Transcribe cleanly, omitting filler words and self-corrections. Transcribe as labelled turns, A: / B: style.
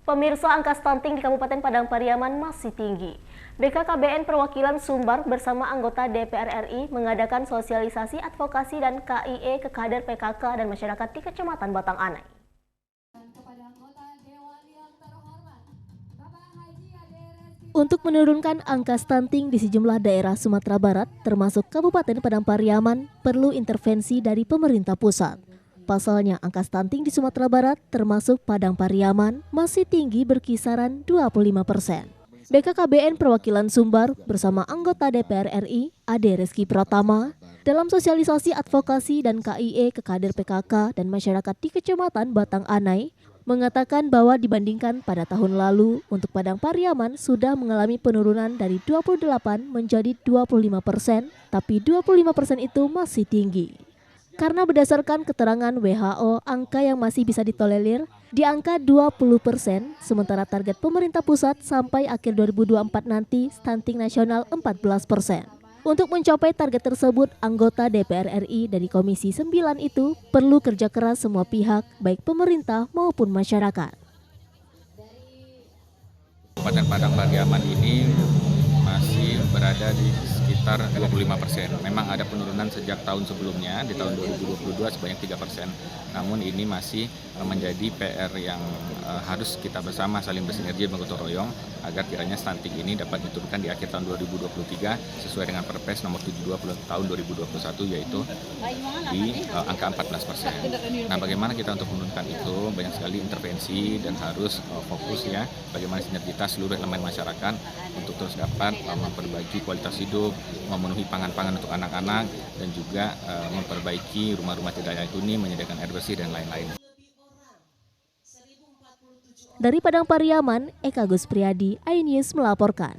A: Pemirsa, angka stunting di Kabupaten Padang Pariaman masih tinggi. BKKBN Perwakilan Sumbar bersama anggota DPR RI mengadakan sosialisasi advokasi dan KIE ke kader PKK dan masyarakat di Kecamatan Batang Anai. Untuk menurunkan angka stunting di sejumlah daerah Sumatera Barat, termasuk Kabupaten Padang Pariaman, perlu intervensi dari pemerintah pusat. Pasalnya, angka stunting di Sumatera Barat, termasuk Padang Pariaman, masih tinggi berkisaran 25%. BKKBN Perwakilan Sumbar bersama anggota DPR RI, Ade Reski Pratama, dalam sosialisasi advokasi dan KIE ke kader PKK dan masyarakat di Kecamatan Batang Anai, mengatakan bahwa dibandingkan pada tahun lalu, untuk Padang Pariaman sudah mengalami penurunan dari 28 menjadi 25%, tapi 25% itu masih tinggi. Karena berdasarkan keterangan WHO, angka yang masih bisa ditolerir di angka 20%, sementara target pemerintah pusat sampai akhir 2024 nanti stunting nasional 14%. Untuk mencapai target tersebut, anggota DPR RI dari Komisi 9 itu perlu kerja keras semua pihak, baik pemerintah maupun masyarakat.
B: Kabupaten Padang Pariaman ini masih berada di sekitar 25%. Memang ada penurunan sejak tahun sebelumnya, di tahun 2022 sebanyak 3%. Namun ini masih menjadi PR yang harus kita bersama saling bersinergi dan bergotong royong agar kiranya stunting ini dapat diturunkan di akhir tahun 2023 sesuai dengan Perpres nomor 72 tahun 2021, yaitu di angka 14%. Nah, bagaimana kita untuk menurunkan itu? Banyak sekali intervensi dan harus fokus ya bagaimana sinergitas seluruh elemen masyarakat untuk terus dapat memperbaiki kualitas hidup, memenuhi pangan-pangan untuk anak-anak, dan juga memperbaiki rumah-rumah tidak layak huni, menyediakan air bersih dan lain-lain.
A: Dari Padang Pariaman, Eka Gus Priadi, iNews melaporkan.